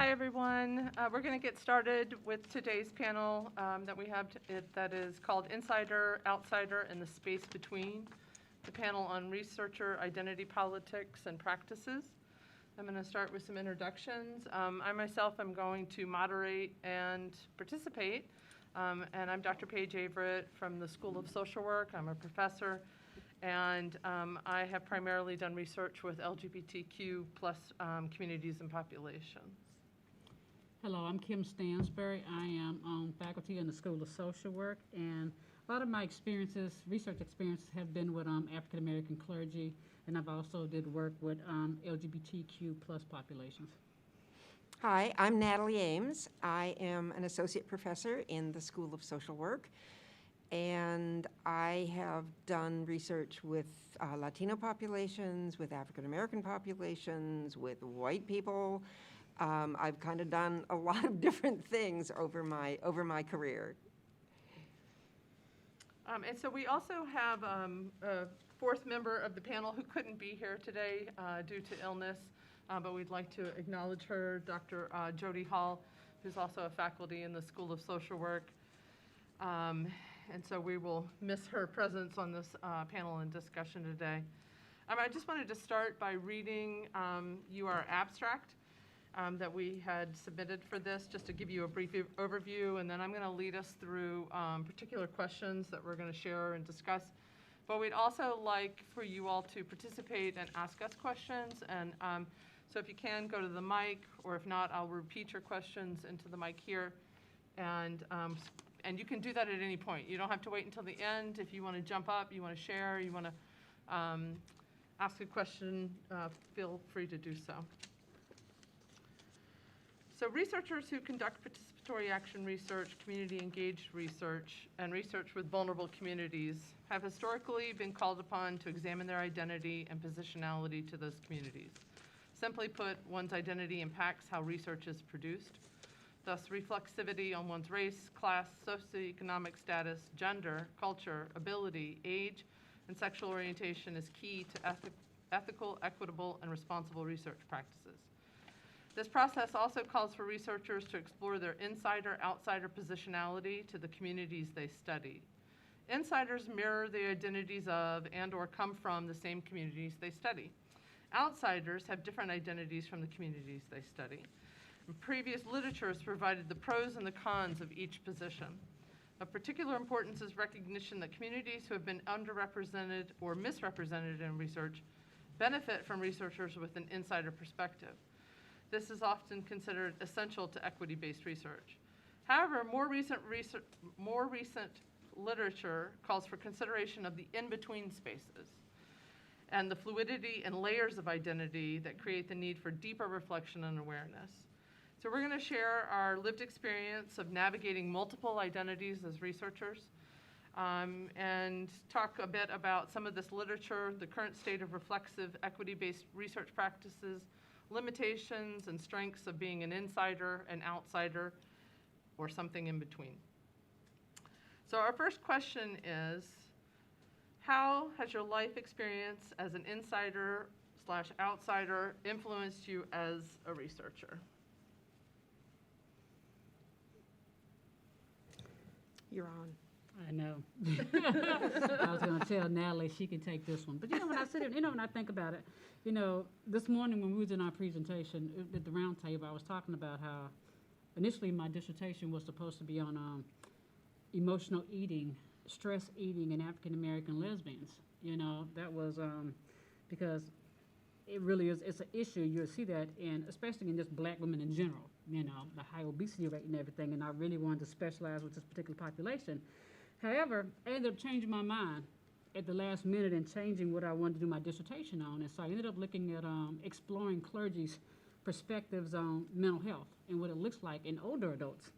Hi, everyone. We're going to get started with today's panel that we have that is called Insider, Outsider, and the Space Between, the panel on researcher identity politics and practices. I'm going to start with some introductions. I myself am going to moderate and participate, and I'm Dr. Paige Averett from the School of Social Work. I'm a professor, and I have primarily done research with LGBTQ plus communities and populations. Hello, I'm Kim Stansbury. I am on faculty in the School of Social Work, and a lot of my research experiences have been with African American clergy, and I've also did work with LGBTQ plus populations. Hi, I'm Natalie Ames. I am an associate professor in the School of Social Work, and I have done research with Latino populations, with African American populations, with white people. I've kind of done a lot of different things over my career. And so we also have a fourth member of the panel who couldn't be here today due to illness, but we'd like to acknowledge her, Dr. Jody Hall, who's also a faculty in the School of Social Work. And so we will miss her presence on this panel and discussion today. I just wanted to start by reading you our abstract that we had submitted for this, just to give you a brief overview, and then I'm going to lead us through particular questions that we're going to share and discuss. But we'd also like for you all to participate and ask us questions, and so if you can, go to the mic, or if not, I'll repeat your questions into the mic here, and you can do that at any point. You don't have to wait until the end. If you want to jump up, you want to share, you want to ask a question, feel free to do so. So researchers who conduct participatory action research, community-engaged research, and research with vulnerable communities have historically been called upon to examine their identity and positionality to those communities. Simply put, one's identity impacts how research is produced. Thus, reflexivity on one's race, class, socioeconomic status, gender, culture, ability, age, and sexual orientation is key to ethical, equitable, and responsible research practices. This process also calls for researchers to explore their insider-outsider positionality to the communities they study. Insiders mirror the identities of and/or come from the same communities they study. Outsiders have different identities from the communities they study. And previous literature has provided the pros and the cons of each position. Of particular importance is recognition that communities who have been underrepresented or misrepresented in research benefit from researchers with an insider perspective. This is often considered essential to equity-based research. However, more recent literature calls for consideration of the in-between spaces and the fluidity and layers of identity that create the need for deeper reflection and awareness. So we're going to share our lived experience of navigating multiple identities as researchers, and talk a bit about some of this literature, the current state of reflexive equity-based research practices, limitations and strengths of being an insider, an outsider, or something in between. So our first question is, how has your life experience as an insider/outsider influenced you as a researcher? You're on. I know. I was going to tell Natalie she can take this one. But when I sit here, when I think about it, this morning when we was in our presentation at the round table, I was talking about how initially my dissertation was supposed to be on emotional eating, stress eating in African American lesbians. That was because it really is, it's an issue. You'll see that especially in just black women in general, the high obesity rate and everything, and I really wanted to specialize with this particular population. However, I ended up changing my mind at the last minute and changing what I wanted to do my dissertation on. And so I ended up looking at exploring clergy's perspectives on mental health and what it looks like in older adults.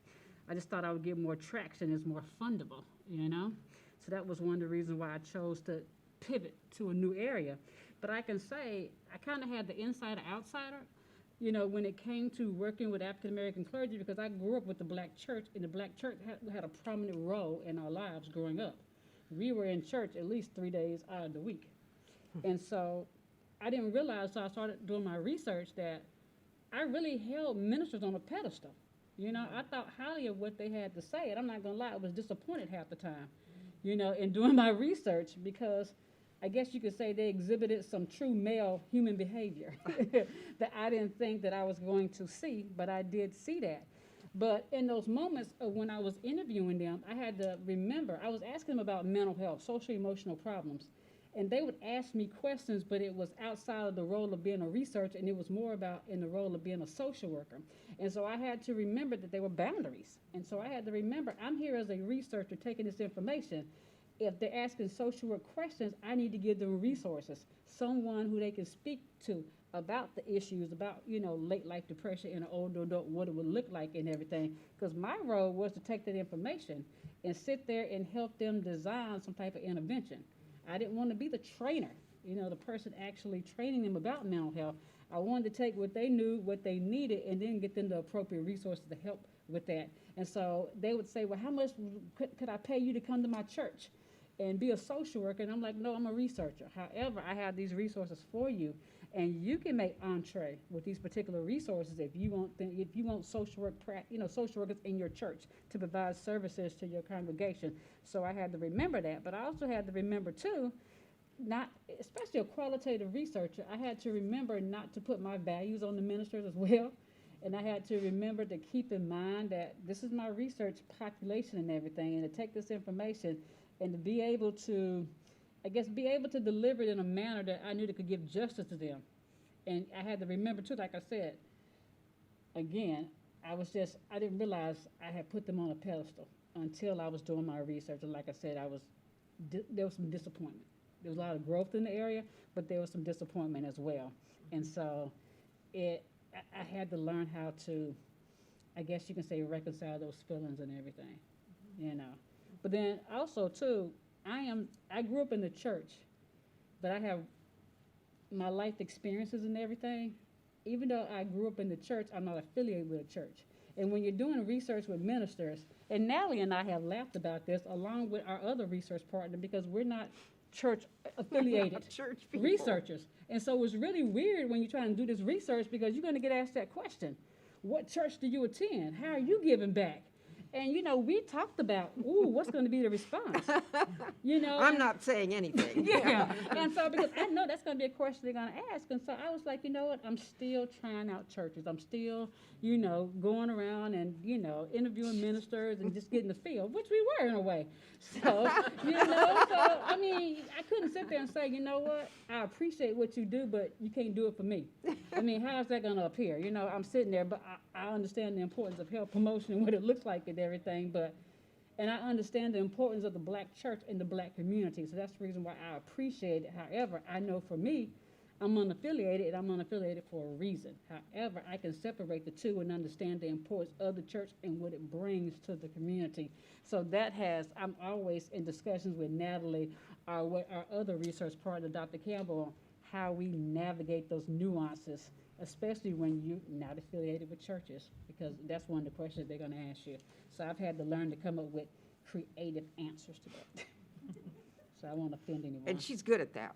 I just thought I would get more traction. It's more fundable, So that was one of the reasons why I chose to pivot to a new area. But I can say I kind of had the insider-outsider, when it came to working with African American clergy, because I grew up with the black church, and the black church had a prominent role in our lives growing up. We were in church at least 3 days out of the week. And so I didn't realize, so I started doing my research, that I really held ministers on a pedestal. You know, I thought highly of what they had to say, and I'm not gonna lie, I was disappointed half the time, you know, in doing my research, because I guess you could say they exhibited some true male human behavior that I didn't think that I was going to see, but I did see that. But in those moments of when I was interviewing them, I had to remember, I was asking them about mental health, social emotional problems, and they would ask me questions, but it was outside of the role of being a researcher, and it was more about in the role of being a social worker. And so I had to remember that there were boundaries. And so I had to remember, I'm here as a researcher taking this information. If they're asking social work questions, I need to give them resources, someone who they can speak to about the issues, about, you know, late life depression in an older adult, what it would look like and everything. Because my role was to take that information and sit there and help them design some type of intervention. I didn't want to be the trainer, you know, the person actually training them about mental health. I wanted to take what they knew, what they needed, and then get them the appropriate resources to help with that. And so they would say, well, how much could I pay you to come to my church and be a social worker? And I'm like, no, I'm a researcher. However, I have these resources for you, and you can make entree with these particular resources if you want social work, social workers in your church to provide services to your congregation. So I had to remember that, but I also had to remember too, not especially a qualitative researcher, I had to remember not to put my values on the ministers as well. And I had to remember to keep in mind that this is my research population and everything, and to take this information and to be able to, I guess, be able to deliver it in a manner that I knew that could give justice to them. And I had to remember too, like I said, again, I didn't realize I had put them on a pedestal until I was doing my research. And like I said, there was some disappointment. There was a lot of growth in the area, but there was some disappointment as well. And so I had to learn how to, I guess you can say, reconcile those feelings and everything, you know. But then also too, I grew up in the church, but I have my life experiences and everything. Even though I grew up in the church, I'm not affiliated with a church. And when you're doing research with ministers, and Natalie and I have laughed about this along with our other research partner, because we're not church affiliated Church people. researchers. And so it's really weird when you're trying to do this research, because you're going to get asked that question. What church do you attend? How are you giving back? And, you know, we talked about, what's going to be the response? You know, I'm not saying anything. yeah. And so, because I know that's going to be a question they're going to ask. And so I was like, you know what? I'm still trying out churches. I'm still, you know, going around and, you know, interviewing ministers and just getting the feel, which we were in a way. So, you know, I mean, I couldn't sit there and say, you know what? I appreciate what you do, but you can't do it for me. I mean, how is that going to appear? You know, I'm sitting there, but I understand the importance of health promotion and what it looks like and everything, and I understand the importance of the black church and the black community, so that's the reason why I appreciate it. However, I know for me, I'm unaffiliated, and I'm unaffiliated for a reason. However, I can separate the two and understand the importance of the church and what it brings to the community. So I'm always in discussions with Natalie or with our other research partner, Dr. Campbell, on how we navigate those nuances, especially when you're not affiliated with churches, because that's one of the questions they're going to ask you. So I've had to learn to come up with creative answers to that. So I won't offend anyone. And she's good at that.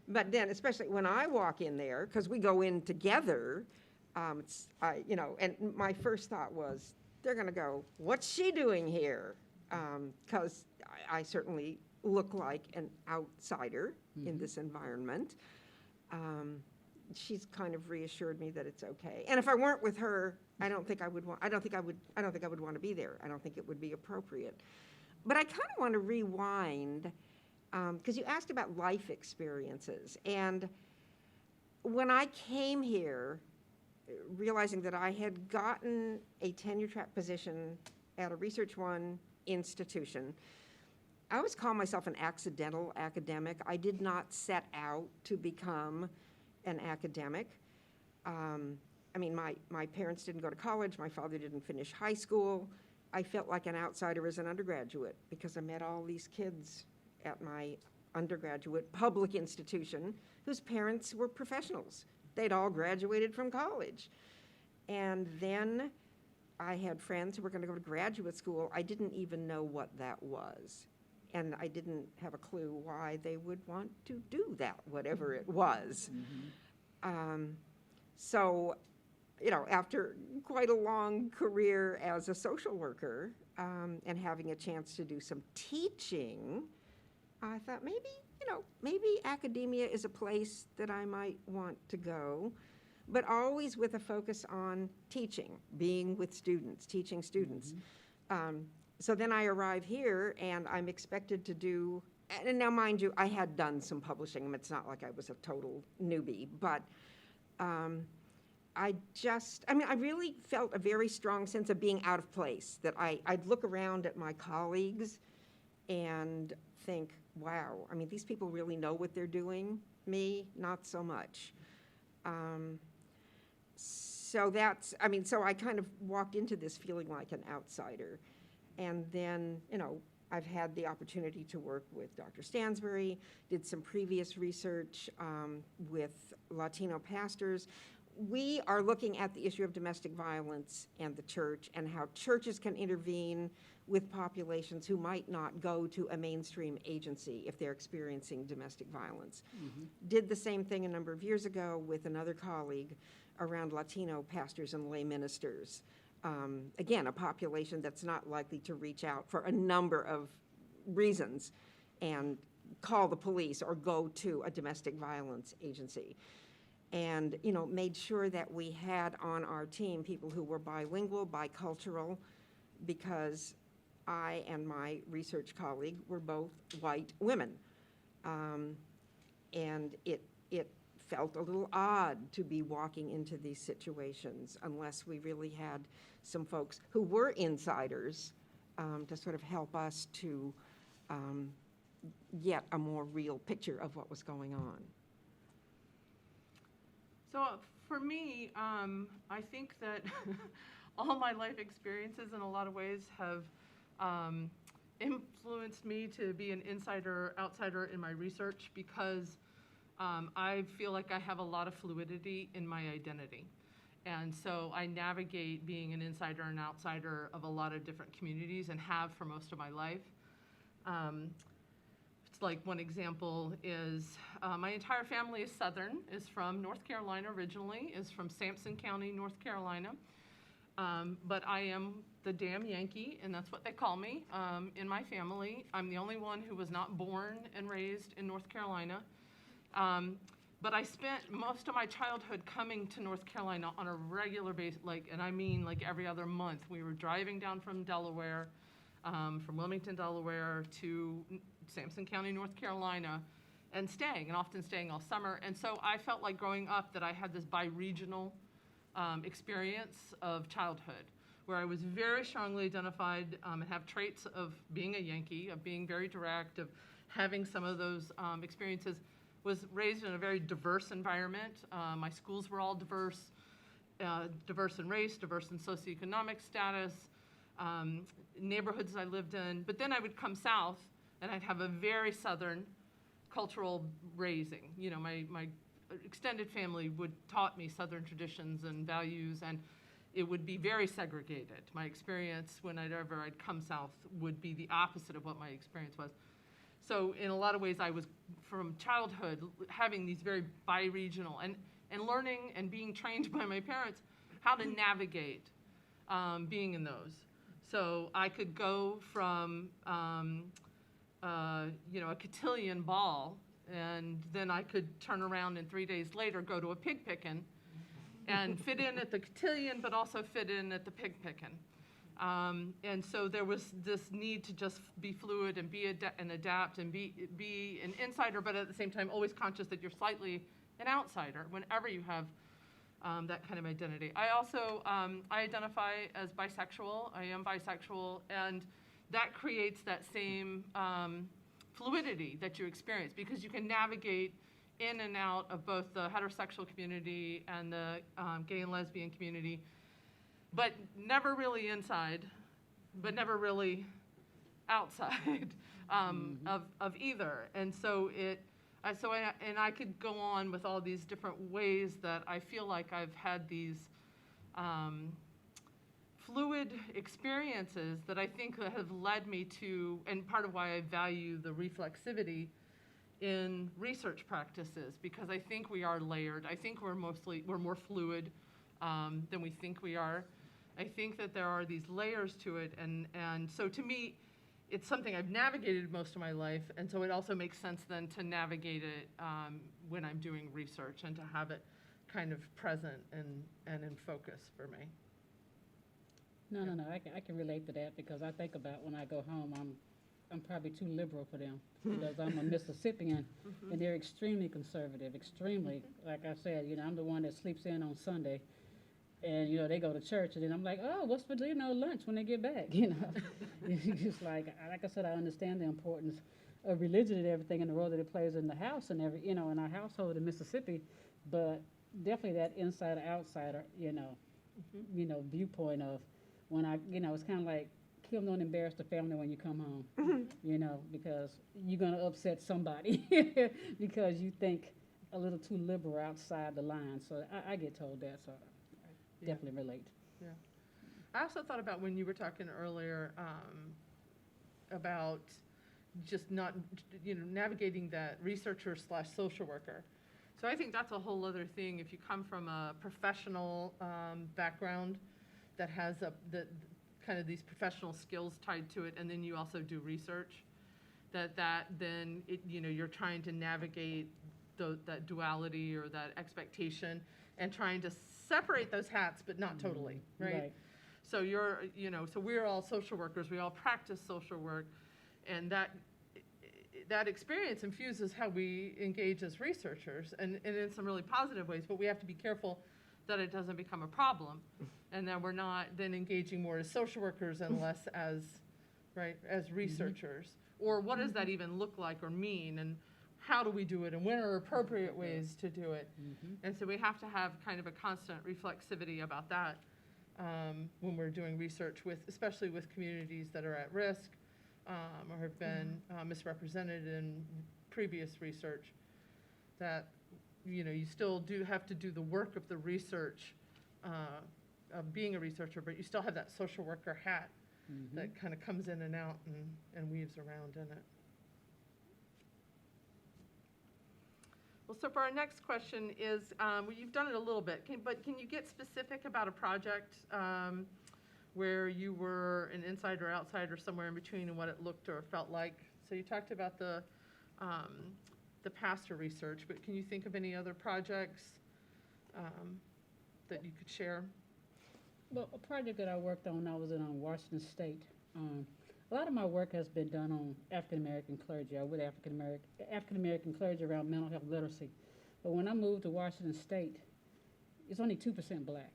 But then, especially when I walk in there, because we go in together, and my first thought was, they're going to go, what's she doing here? Because I certainly look like an outsider in this environment. She's kind of reassured me that it's okay. And if I weren't with her, I don't think I would want to be there. I don't think it would be appropriate. But I kind of want to rewind, because you asked about life experiences. And when I came here, realizing that I had gotten a tenure-track position at a Research One institution, I always call myself an accidental academic. I did not set out to become an academic. I mean, my parents didn't go to college. My father didn't finish high school. I felt like an outsider as an undergraduate because I met all these kids at my undergraduate public institution whose parents were professionals. They'd all graduated from college. And then I had friends who were going to go to graduate school. I didn't even know what that was. And I didn't have a clue why they would want to do that, whatever it was. So, after quite a long career as a social worker, and having a chance to do some teaching, I thought maybe academia is a place that I might want to go, but always with a focus on teaching, being with students, teaching students. So then I arrive here, and I'm expected to do, and now mind you, I had done some publishing. It's not like I was a total newbie, but I really felt a very strong sense of being out of place, that I'd look around at my colleagues and think, wow, these people really know what they're doing. Me, not so much. So I kind of walked into this feeling like an outsider. And then, I've had the opportunity to work with Dr. Stansbury, did some previous research with Latino Pastors. We are looking at the issue of domestic violence and the church, and how churches can intervene with populations who might not go to a mainstream agency if they're experiencing domestic violence. Did the same thing a number of years ago with another colleague around Latino pastors and lay ministers. Again, a population that's not likely to reach out for a number of reasons and call the police or go to a domestic violence agency. And, made sure that we had on our team people who were bilingual, bicultural, because I and my research colleague were both white women. And it felt a little odd to be walking into these situations unless we really had some folks who were insiders to sort of help us to get a more real picture of what was going on. So for me, I think that all my life experiences in a lot of ways have influenced me to be an insider-outsider in my research, because I feel like I have a lot of fluidity in my identity. And so I navigate being an insider and outsider of a lot of different communities, and have for most of my life. It's like one example is my entire family is Southern, is from North Carolina originally, is from Sampson County, North Carolina. But I am the damn Yankee, and that's what they call me in my family. I'm the only one who was not born and raised in North Carolina. But I spent most of my childhood coming to North Carolina on a regular basis, like every other month. We were driving down from Delaware, from Wilmington, Delaware, to Sampson County, North Carolina, and often staying all summer. And so I felt like growing up that I had this bi-regional experience of childhood, where I was very strongly identified and have traits of being a Yankee, of being very direct, of having some of those experiences. Was raised in a very diverse environment. My schools were all diverse in race, diverse in socioeconomic status, neighborhoods I lived in. But then I would come south, and I'd have a very Southern cultural raising. My extended family taught me Southern traditions and values, and it would be very segregated. My experience whenever I'd come south would be the opposite of what my experience was. So in a lot of ways, I was, from childhood, having these very bi-regional, and learning and being trained by my parents how to navigate being in those. So I could go from, a cotillion ball, and then I could turn around and 3 days later go to a pig pickin' and fit in at the cotillion, but also fit in at the pig pickin'. And so there was this need to just be fluid and and adapt and be an insider, but at the same time always conscious that you're slightly an outsider whenever you have that kind of identity. I also I identify as bisexual. I am bisexual, and that creates that same fluidity that you experience, because you can navigate in and out of both the heterosexual community and the gay and lesbian community, but never really inside, but never really outside of either. And so I could go on with all these different ways that I feel like I've had these fluid experiences that I think have led me to, and part of why I value the reflexivity in research practices, because I think we are layered. I think we're more fluid than we think we are. I think that there are these layers to it, and so to me, it's something I've navigated most of my life, and so it also makes sense then to navigate it when I'm doing research and to have it kind of present and in focus for me. No, I can relate to that because I think about when I go home, I'm probably too liberal for them because I'm a Mississippian and they're extremely conservative, extremely. Like I said, I'm the one that sleeps in on Sunday, and they go to church, and then I'm like, oh, what's for lunch when they get back? It's just like I said, I understand the importance of religion and everything and the role that it plays in the house and in our household in Mississippi, but definitely that insider outsider, viewpoint of when it's kind of like, Kim, don't embarrass the family when you come home, because you're going to upset somebody because you think a little too liberal outside the line. So I get told that, so I definitely relate. Yeah. I also thought about when you were talking earlier about just not, navigating that researcher/social worker. So I think that's a whole other thing. If you come from a professional background that has kind of these professional skills tied to it, and then you also do research, then you're trying to navigate that duality or that expectation and trying to separate those hats, but not totally, right? So so we're all social workers, we all practice social work, and that experience infuses how we engage as researchers, and in some really positive ways, but we have to be careful that it doesn't become a problem, and that we're not then engaging more as social workers and less as researchers. Or what does that even look like or mean, and how do we do it, and when are appropriate ways to do it? And so we have to have kind of a constant reflexivity about that when we're doing research especially with communities that are at risk or have been misrepresented in previous research, that you still do have to do the work of the research, of being a researcher, but you still have that social worker hat that kind of comes in and out and weaves around in it. Well, so for our next question is, you've done it a little bit, but can you get specific about a project where you were an insider or outsider, somewhere in between, and what it looked or felt like? So you talked about the pastor research, but can you think of any other projects that you could share? Well, a project that I worked on, I was in Washington State. A lot of my work has been done on African-American clergy, or with African-American clergy around mental health literacy. But when I moved to Washington State, it's only 2% black.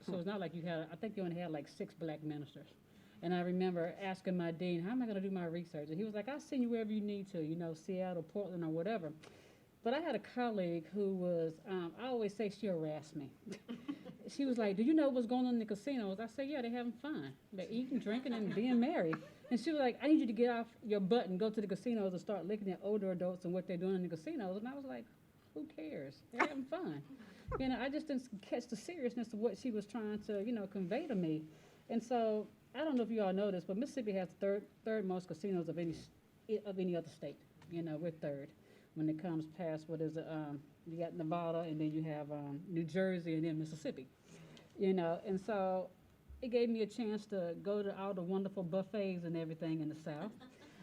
So it's not like I think you only had like 6 black ministers. And I remember asking my dean, how am I going to do my research? And he was like, I'll send you wherever you need to, Seattle, Portland, or whatever. But I had a colleague who was, I always say she harassed me. She was like, do you know what's going on in the casinos? I said, yeah, they're having fun. They're eating, drinking, and being married. And she was like, I need you to get off your butt and go to the casinos and start looking at older adults and what they're doing in the casinos. And I was like, who cares? They're having fun. I just didn't catch the seriousness of what she was trying to, convey to me. And so I don't know if you all know this, but Mississippi has the third most casinos of any other state. We're third when it comes past you got Nevada, and then you have New Jersey, and then Mississippi. And so it gave me a chance to go to all the wonderful buffets and everything in the South,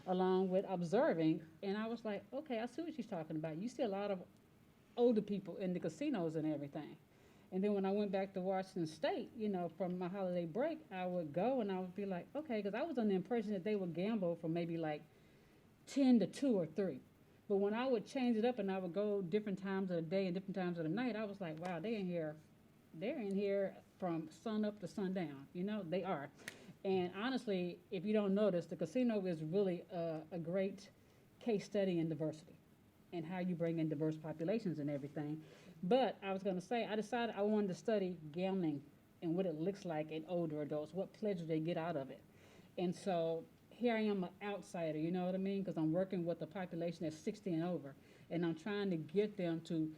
along with observing. And I was like, okay, I see what she's talking about. You see a lot of older people in the casinos and everything. And then when I went back to Washington State, from my holiday break, I would go and I would be like, okay, because I was under the impression that they would gamble from maybe like 10 to 2 or 3. But when I would change it up and I would go different times of the day and different times of the night, I was like, wow, they're in here from sun up to sundown. They are. And honestly, if you don't notice, the casino is really a great case study in diversity and how you bring in diverse populations and everything. But I was going to say, I decided I wanted to study gambling and what it looks like in older adults, what pleasure they get out of it. And so here I am, an outsider, you know what I mean? Because I'm working with a population that's 60 and over, and I'm trying to get them to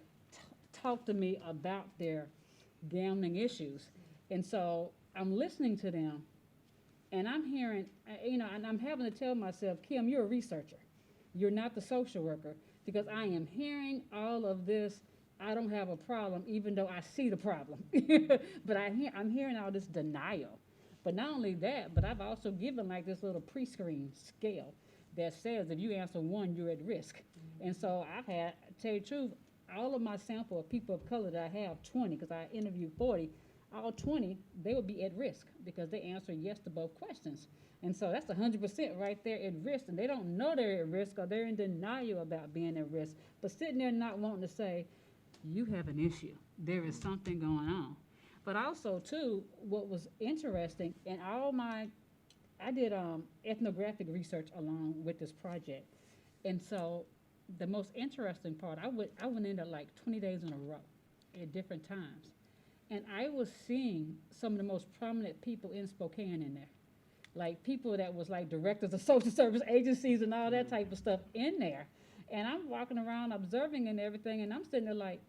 talk to me about their gambling issues. And so I'm listening to them, and I'm hearing, and I'm having to tell myself, Kim, you're a researcher. You're not the social worker. because I am hearing all of this. I don't have a problem, even though I see the problem. But I'm hearing all this denial. But not only that, but I've also given like this little pre-screen scale that says if you answer 1, you're at risk. And so I've had, to tell you the truth, all of my sample of people of color that I have, 20, because I interviewed 40, all 20, they would be at risk because they answer yes to both questions. And so that's 100% right there at risk, and they don't know they're at risk or they're in denial about being at risk, but sitting there not wanting to say, you have an issue. There is something going on. But also, too, what was interesting, and I did ethnographic research along with this project. And so the most interesting part, I went in there like 20 days in a row at different times. And I was seeing some of the most prominent people in Spokane in there. Like people that was like directors of social service agencies and all that type of stuff in there. And I'm walking around observing and everything, and I'm sitting there like,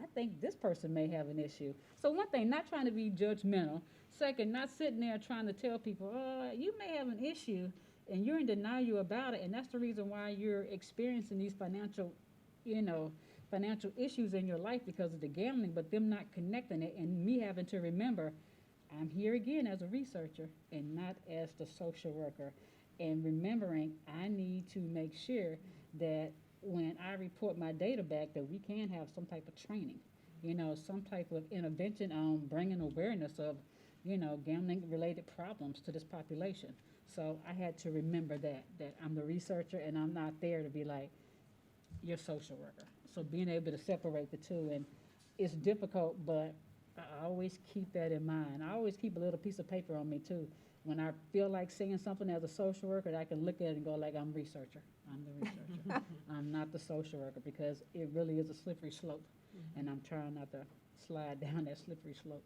I think this person may have an issue. So one thing, not trying to be judgmental. Second, not sitting there trying to tell people, you may have an issue, and you're in denial about it, and that's the reason why you're experiencing these financial issues in your life because of the gambling, but them not connecting it, and me having to remember, I'm here again as a researcher and not as the social worker, and remembering I need to make sure that when I report my data back that we can have some type of training, some type of intervention on bringing awareness of, gambling-related problems to this population. So I had to remember that I'm the researcher and I'm not there to be like, you're a social worker. So being able to separate the two, and it's difficult, but I always keep that in mind. I always keep a little piece of paper on me too. When I feel like saying something as a social worker, I can look at it and go like, I'm the researcher. I'm not the social worker, because it really is a slippery slope, and I'm trying not to slide down that slippery slope.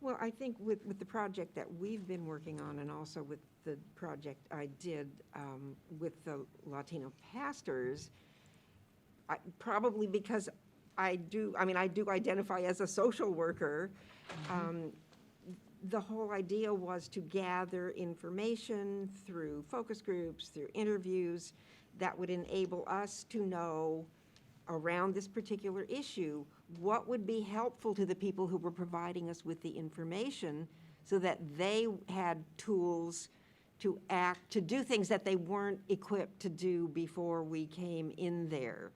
Well, I think with the project that we've been working on, and also with the project I did with the Latino Pastors, probably because I do identify as a social worker, the whole idea was to gather information through focus groups, through interviews, that would enable us to know around this particular issue what would be helpful to the people who were providing us with the information, so that they had tools to act, to do things that they weren't equipped to do before we came in there.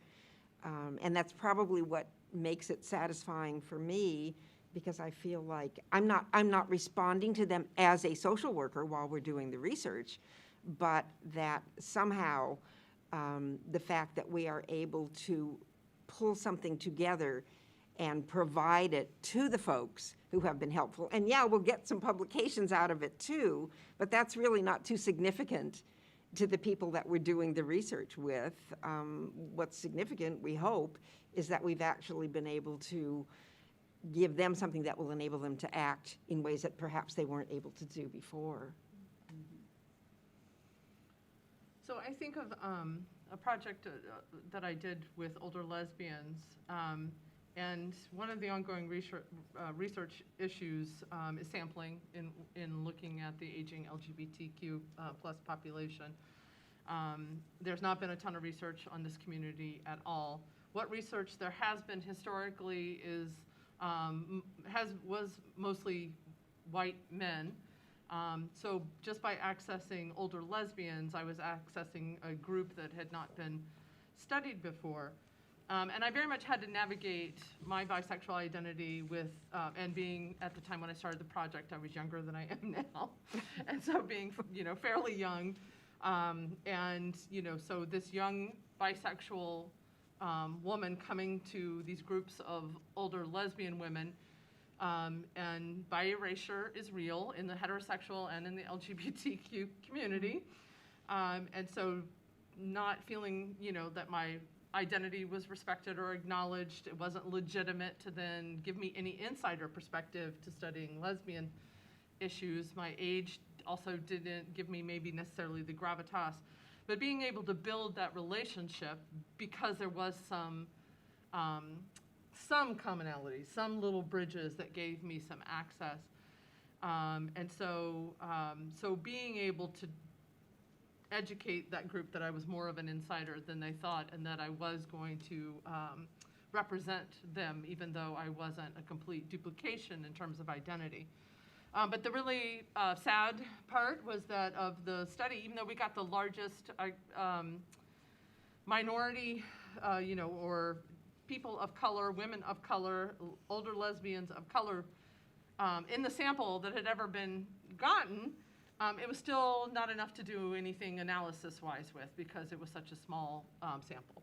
And that's probably what makes it satisfying for me, because I feel like I'm not responding to them as a social worker while we're doing the research, but that somehow the fact that we are able to pull something together and provide it to the folks who have been helpful. And yeah, we'll get some publications out of it too, but that's really not too significant to the people that we're doing the research with. What's significant, we hope, is that we've actually been able to give them something that will enable them to act in ways that perhaps they weren't able to do before. So I think of a project that I did with older lesbians, and one of the ongoing research issues is sampling in looking at the aging LGBTQ plus population. There's not been a ton of research on this community at all. What research there has been historically was mostly white men. So just by accessing older lesbians, I was accessing a group that had not been studied before. And I very much had to navigate my bisexual identity with, and being, at the time when I started the project, I was younger than I am now. And so being, fairly young. And, so this young bisexual woman coming to these groups of older lesbian women, and bi erasure is real in the heterosexual and in the LGBTQ community. And so not feeling, that my identity was respected or acknowledged, it wasn't legitimate to then give me any insider perspective to studying lesbian issues. My age also didn't give me maybe necessarily the gravitas, but being able to build that relationship because there was some commonality, some little bridges that gave me some access. And so being able to educate that group that I was more of an insider than they thought, and that I was going to represent them, even though I wasn't a complete duplication in terms of identity. But the really sad part was that of the study, even though we got the largest minority, or people of color, women of color, older lesbians of color in the sample that had ever been gotten, it was still not enough to do anything analysis-wise with, because it was such a small sample.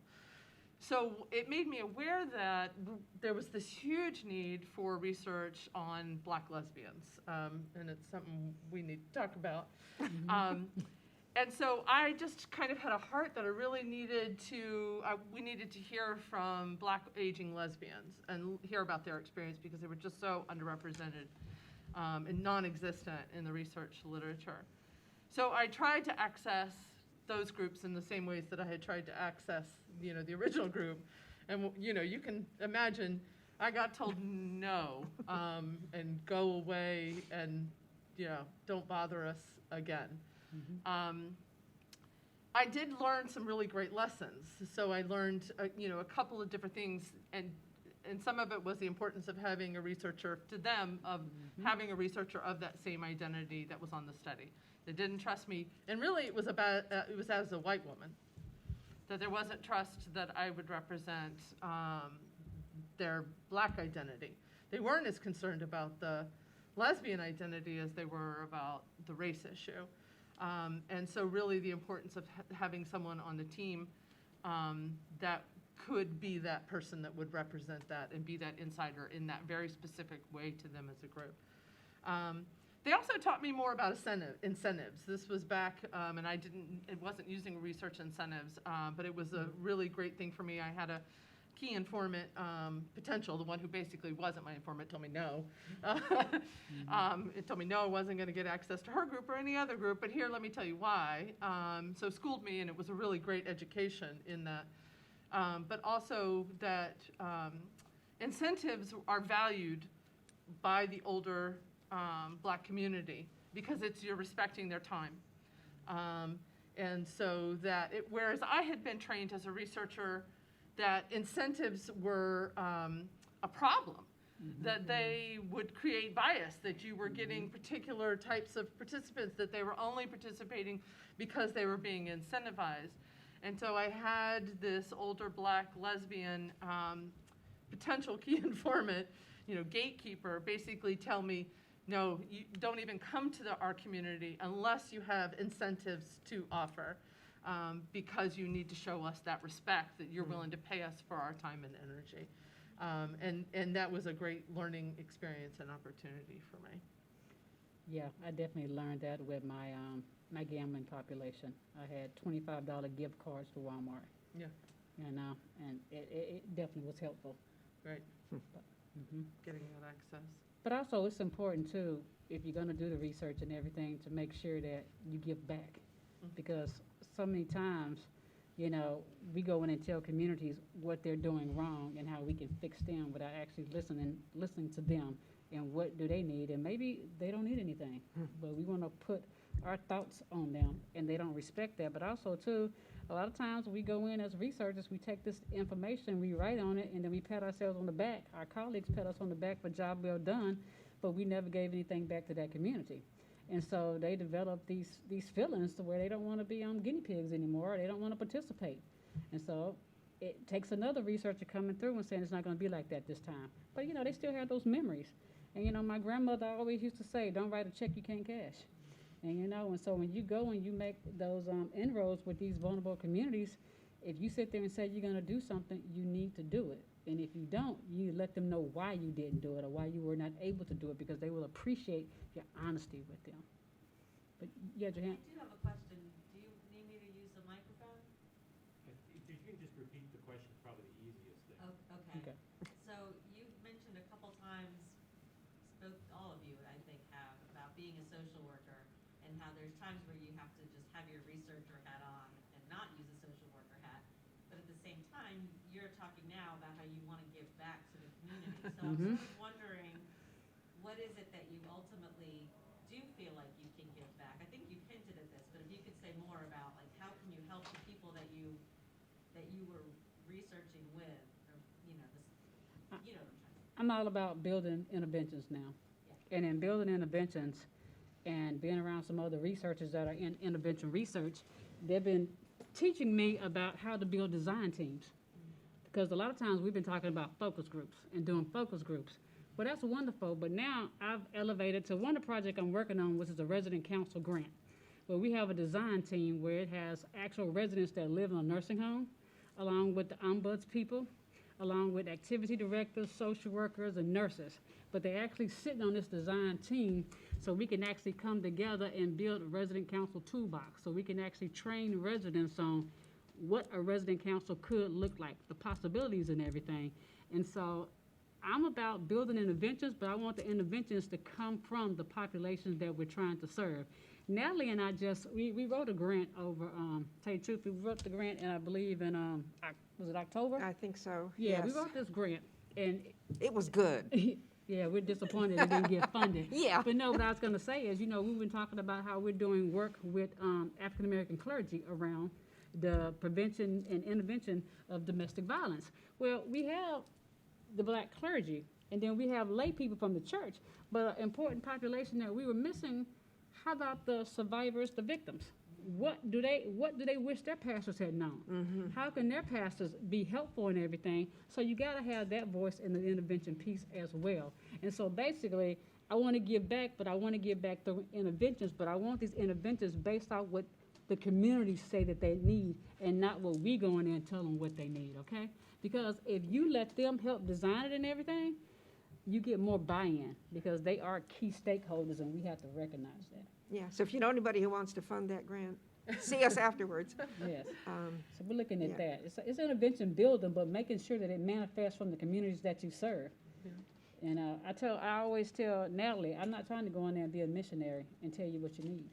So it made me aware that there was this huge need for research on Black lesbians, and it's something we need to talk about. And so I just kind of had a heart that I really needed to, we needed to hear from Black aging lesbians and hear about their experience, because they were just so underrepresented and non-existent in the research literature. So I tried to access those groups in the same ways that I had tried to access, the original group. And, you can imagine, I got told no, and go away, and, don't bother us again. I did learn some really great lessons. So I learned, a couple of different things, and some of it was the importance of having a researcher, to them, of having a researcher of that same identity that was on the study. They didn't trust me, and really it was about, it was as a white woman, that there wasn't trust that I would represent their Black identity. They weren't as concerned about the lesbian identity as they were about the race issue. And so really the importance of having someone on the team that could be that person that would represent that and be that insider in that very specific way to them as a group. They also taught me more about incentives. This was back, and it wasn't using research incentives, but it was a really great thing for me. I had a key informant potential. The one who basically wasn't my informant told me no. It told me no, I wasn't going to get access to her group or any other group, but here, let me tell you why. So schooled me, and it was a really great education in that. But also that incentives are valued by the older Black community, because you're respecting their time. And so that, whereas I had been trained as a researcher that incentives were a problem, that they would create bias, that you were getting particular types of participants, that they were only participating because they were being incentivized. And so I had this older Black lesbian potential key informant, gatekeeper, basically tell me, no, you don't even come to our community unless you have incentives to offer, because you need to show us that respect, that you're willing to pay us for our time and energy. And that was a great learning experience and opportunity for me. Yeah, I definitely learned that with my gambling population. I had $25 gift cards to Walmart. Yeah. And it definitely was helpful. Right. Getting that access. But also, it's important too, if you're going to do the research and everything, to make sure that you give back, because so many times, we go in and tell communities what they're doing wrong and how we can fix them without actually listening to them and what do they need, and maybe they don't need anything, but we want to put our thoughts on them, and they don't respect that. But also too, a lot of times we go in as researchers, we take this information, we write on it, and then we pat ourselves on the back. Our colleagues pat us on the back for job well done, but we never gave anything back to that community. And so they develop these feelings to where they don't want to be guinea pigs anymore, or they don't want to participate. And so it takes another researcher coming through and saying it's not going to be like that this time. But, they still have those memories. And, my grandmother always used to say, don't write a check you can't cash. And, and so when you go and you make those inroads with these vulnerable communities, if you sit there and say you're going to do something, you need to do it. And if you don't, you let them know why you didn't do it or why you were not able to do it, because they will appreciate your honesty with them. But you had your hand. I do have a question. Do you need me to use the microphone? If you can just repeat the question, probably the easiest thing. Oh, okay. Okay. So you've mentioned a couple times, all of you, I think, have, about being a social worker and how there's times where you have to just have your researcher hat on and not use a social worker hat. But at the same time, you're talking now about how you want to give back to the community. So I'm sort of wondering, what is it that you ultimately do feel like you can give back? I think you've hinted at this, but if you could say more about, like, how can you help the people that you were researching with, or, you know, this, you know what I'm trying to say. I'm all about building interventions now. Yeah. And in building interventions and being around some other researchers that are in intervention research, they've been teaching me about how to build design teams. Because a lot of times we've been talking about focus groups and doing focus groups. Well, that's wonderful, but now I've elevated to one of the projects I'm working on, which is a resident council grant, where we have a design team where it has actual residents that live in a nursing home, along with the ombuds people, along with activity directors, social workers, and nurses. But they're actually sitting on this design team so we can actually come together and build a resident council toolbox, so we can actually train residents on what a resident council could look like, the possibilities and everything. And so I'm about building interventions, but I want the interventions to come from the populations that we're trying to serve. Natalie and I we wrote a grant over, tell you the truth, we wrote the grant, and I believe in, was it October? I think so, Yeah, we yes. wrote this grant, and It was good. yeah, we're disappointed it didn't get funded. Yeah. But no, what I was gonna say is, you know, we've been talking about how we're doing work with African-American clergy around the prevention and intervention of domestic violence. Well, we have the black clergy, and then we have lay people from the church, but an important population that we were missing, how about the survivors, the victims? What do they wish their pastors had known? How can their pastors be helpful in everything? So you gotta have that voice in the intervention piece as well. And so basically, I wanna give back, but I wanna give back through interventions, but I want these interventions based on what the communities say that they need, and not what we go in there and tell them what they need, okay? Because if you let them help design it and everything, you get more buy-in, because they are key stakeholders, and we have to recognize that. Yeah, so if you know anybody who wants to fund that grant, see us afterwards. Yes, Um, so we're looking at Yeah. that. It's intervention building, but making sure that it manifests from the communities that you serve. And I always tell Natalie, I'm not trying to go in there and be a missionary and tell you what you need.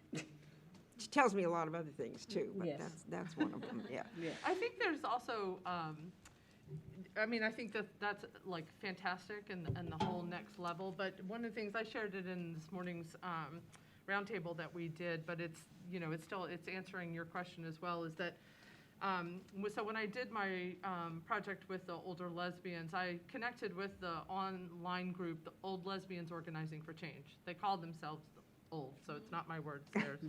She tells me a lot of other things too, but Yes. that's one of them, yeah. I think there's also, I mean, I think that's like fantastic and the whole next level, but one of the things, I shared it in this morning's roundtable that we did, but it's, you know, it's answering your question as well, is that, so when I did my project with the older lesbians, I connected with the online group, the Old Lesbians Organizing for Change. They call themselves old, so it's not my words, theirs.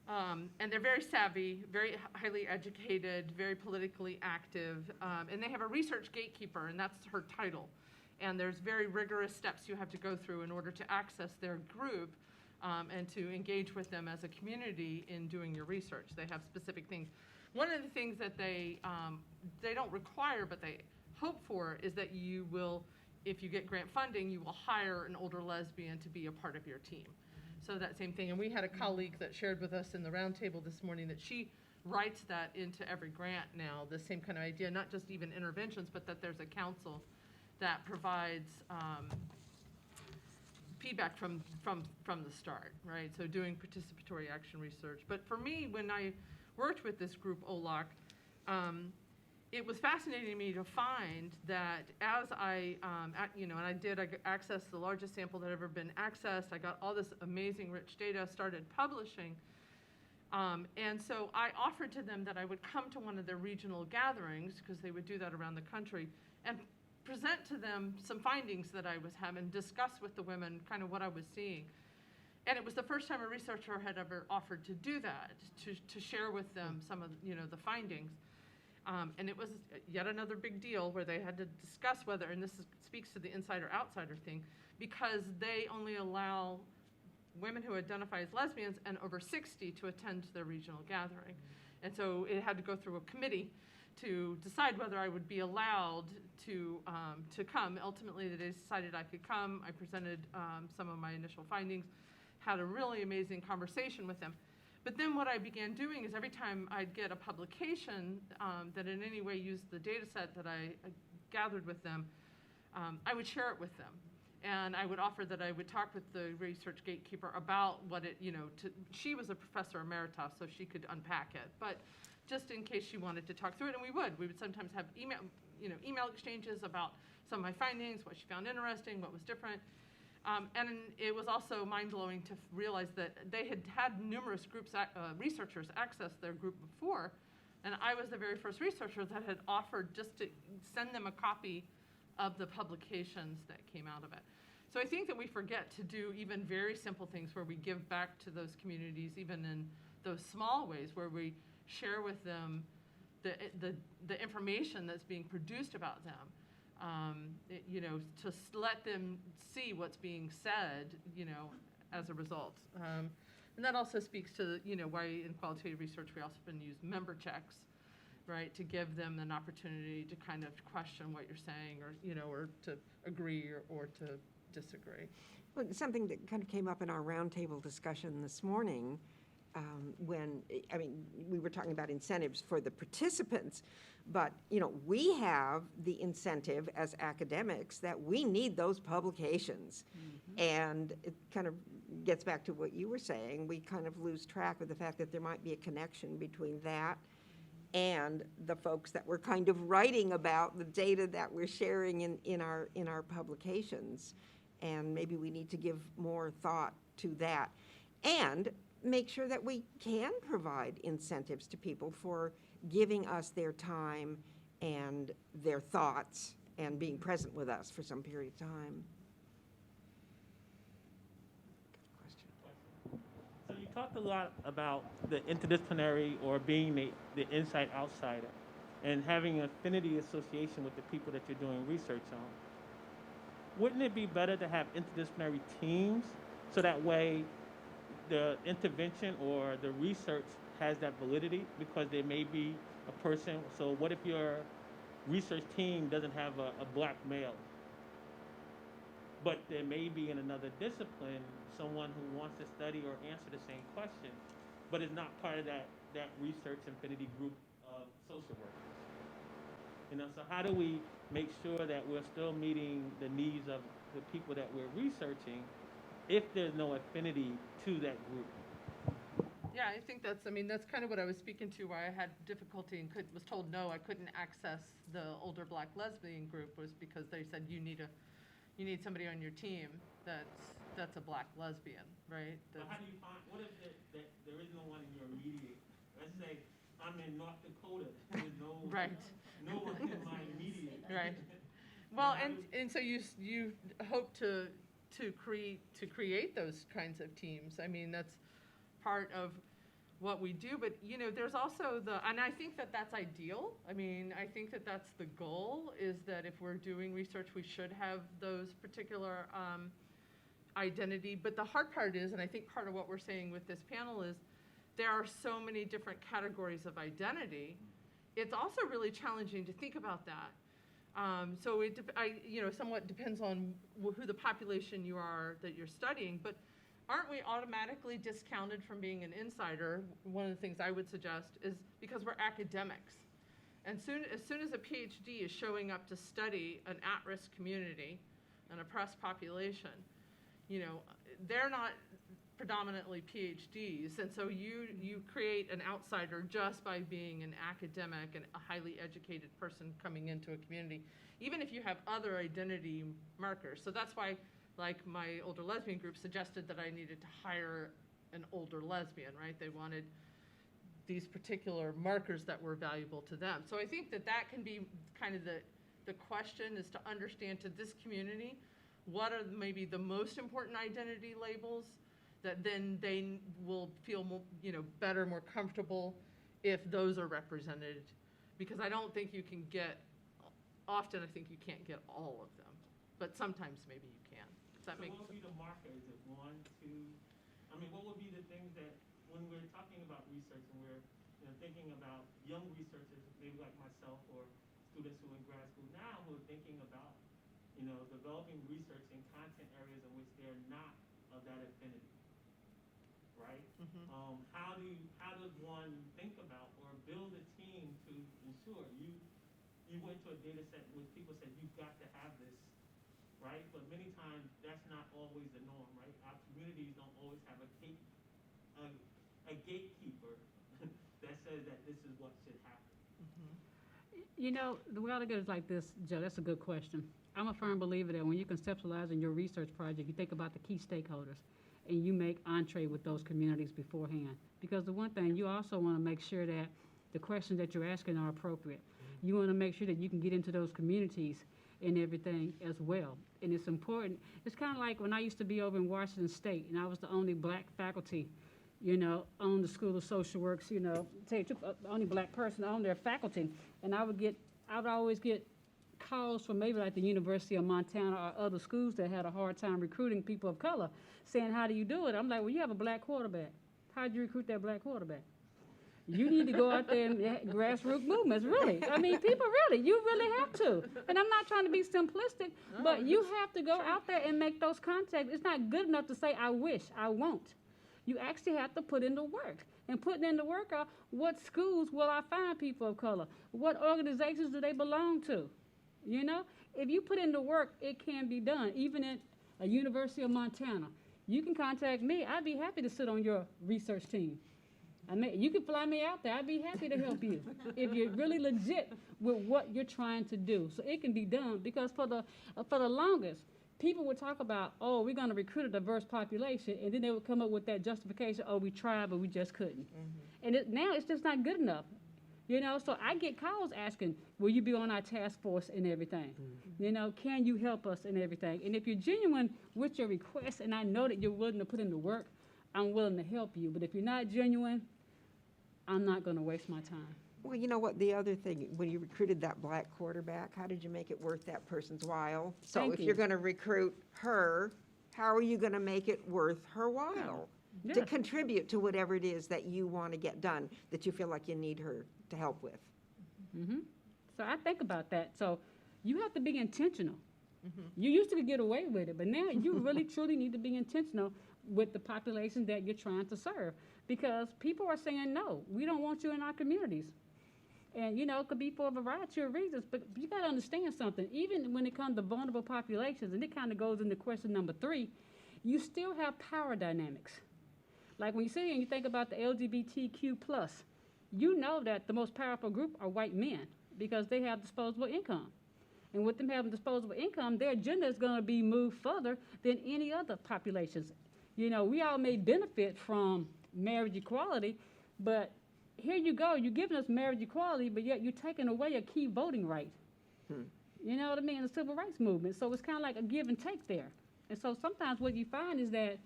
And they're very savvy, very highly educated, very politically active, and they have a ResearchGatekeeper, and that's her title. And there's very rigorous steps you have to go through in order to access their group and to engage with them as a community in doing your research. They have specific things. One of the things that they don't require, but they hope for, is that you will, if you get grant funding, you will hire an older lesbian to be a part of your team. So that same thing, and we had a colleague that shared with us in the roundtable this morning that she writes that into every grant now, the same kind of idea, not just even interventions, but that there's a council that provides feedback from the start, right? So doing participatory action research. But for me, when I worked with this group, OLAC, it was fascinating to me to find that as I accessed the largest sample that had ever been accessed. I got all this amazing rich data, started publishing. And so I offered to them that I would come to one of their regional gatherings, because they would do that around the country, and present to them some findings that I was having, discuss with the women kind of what I was seeing. And it was the first time a researcher had ever offered to do that, to share with them some of, the findings. And it was yet another big deal where they had to discuss whether, and speaks to the insider-outsider thing, because they only allow women who identify as lesbians and over 60 to attend their regional gathering. And so it had to go through a committee to decide whether I would be allowed to come. Ultimately, they decided I could come. I presented some of my initial findings, had a really amazing conversation with them. But then what I began doing is every time I'd get a publication that in any way used the data set that I gathered with them, I would share it with them. And I would offer that I would talk with the ResearchGatekeeper about what it, she was a professor emeritus, so she could unpack it. But just in case she wanted to talk through it, and we would sometimes have email exchanges about some of my findings, what she found interesting, what was different. And it was also mind-blowing to realize that they had numerous groups, researchers access their group before, and I was the very first researcher that had offered just to send them a copy of the publications that came out of it. So I think that we forget to do even very simple things where we give back to those communities, even in those small ways, where we share with them the information that's being produced about them. To let them see what's being said, as a result. And that also speaks to, why in qualitative research we also often use member checks, right, to give them an opportunity to kind of question what you're saying, or to agree or to disagree. Well, something that kind of came up in our roundtable discussion this morning, we were talking about incentives for the participants, but, we have the incentive as academics that we need those publications. Mm-hmm. And it kind of gets back to what you were saying. We kind of lose track of the fact that there might be a connection between that and the folks that we're kind of writing about the data that we're sharing in our publications. And maybe we need to give more thought to that. And make sure that we can provide incentives to people for giving us their time and their thoughts and being present with us for some period of time. Good question. So you talked a lot about the interdisciplinary or being the inside-outsider and having an affinity association with the people that you're doing research on. Wouldn't it be better to have interdisciplinary teams so that way the intervention or the research has that validity, because there may be a person, so what if your research team doesn't have a black male, but there may be in another discipline someone who wants to study or answer the same question, but is not part of that research affinity group of social workers. So how do we make sure that we're still meeting the needs of the people that we're researching if there's no affinity to that group? Yeah, I think that's kind of what I was speaking to, why I had difficulty and was told no, I couldn't access the older black lesbian group, was because they said you need somebody on your team that's a black lesbian, right? But how do you find, what if that there is no one in your immediate, let's say I'm in North Dakota, there's no, right. No one in my immediate. Right. Well, and so you hope to create those kinds of teams. I mean, that's part of what we do, but there's also and I think that that's ideal. I mean, I think that that's the goal, is that if we're doing research, we should have those particular identity. But the hard part is, and I think part of what we're saying with this panel is, there are so many different categories of identity. It's also really challenging to think about that. So it somewhat depends on who the population you are that you're studying, but aren't we automatically discounted from being an insider? One of the things I would suggest is because we're academics. And as soon as a PhD is showing up to study an at-risk community, an oppressed population, they're not predominantly PhDs, and so you create an outsider just by being an academic and a highly educated person coming into a community, even if you have other identity markers. So that's why, like, my older lesbian group suggested that I needed to hire an older lesbian, right? They wanted these particular markers that were valuable to them. So I think that can be kind of the question, is to understand, to this community, what are maybe the most important identity labels that then they will feel more, better, more comfortable if those are represented. Because I don't think you can often I think you can't get all of them, but sometimes maybe you can. Does that make sense? What would be the markers? Is it 1, 2? What would be the things that, when we're talking about research and we're thinking about young researchers, maybe like myself, or students who are in grad school now who are thinking about, developing research in content areas in which they're not of that affinity, right? Mm-hmm. How does one think about or build a team to ensure you went to a data set where people said you've got to have this, right? But many times that's not always the norm, right? Our communities don't always have a gatekeeper that says that this is what should happen. The way I look at it is like this, Joe, that's a good question. I'm a firm believer that when you're conceptualizing your research project, you think about the key stakeholders, and you make entree with those communities beforehand. Because the one thing, you also want to make sure that the questions that you're asking are appropriate. You want to make sure that you can get into those communities and everything as well. And it's important. It's kind of like when I used to be over in Washington State, and I was the only black faculty, on the School of Social Works, tell you the truth, the only black person on their faculty. And I would always get calls from maybe like the University of Montana or other schools that had a hard time recruiting people of color, saying, how do you do it? I'm like, well, you have a black quarterback. How'd you recruit that black quarterback? You need to go out there and grassroots movements, really. I mean, people you really have to. And I'm not trying to be simplistic, but you have to go out there and make those contacts. It's not good enough to say, I wish, I won't. You actually have to put in the work. And putting in the work are, what schools will I find people of color? What organizations do they belong to? If you put in the work, it can be done. Even at a University of Montana, you can contact me. I'd be happy to sit on your research team. You can fly me out there. I'd be happy to help you if you're really legit with what you're trying to do. So it can be done, because for the longest, people would talk about, oh, we're going to recruit a diverse population, and then they would come up with that justification, oh, we tried, but we just couldn't. And now it's just not good enough. So I get calls asking, will you be on our task force and everything? Can you help us and everything? And if you're genuine with your request, and I know that you're willing to put in the work, I'm willing to help you. But if you're not genuine, I'm not going to waste my time. Well, you know what, the other thing, when you recruited that black quarterback, how did you make it worth that person's while? So Thank if you. you're going to recruit her, how are you going to make it worth her while to Yeah. contribute to whatever it is that you want to get done, that you feel like you need her to help with? So I think about that. So you have to be intentional. You used to get away with it, but now you really truly need to be intentional with the population that you're trying to serve, because people are saying, no, we don't want you in our communities. And, it could be for a variety of reasons, but you got to understand something. Even when it comes to vulnerable populations, and it kind of goes into question number 3, you still have power dynamics. Like when you sit here and you think about the LGBTQ+, you know that the most powerful group are white men, because they have disposable income. And with them having disposable income, their agenda is going to be moved further than any other populations. We all may benefit from marriage equality, but here you go, you're giving us marriage equality, but yet you're taking away a key voting right. You know what I mean? The civil rights movement. So it's kind of like a give and take there. And so sometimes what you find is that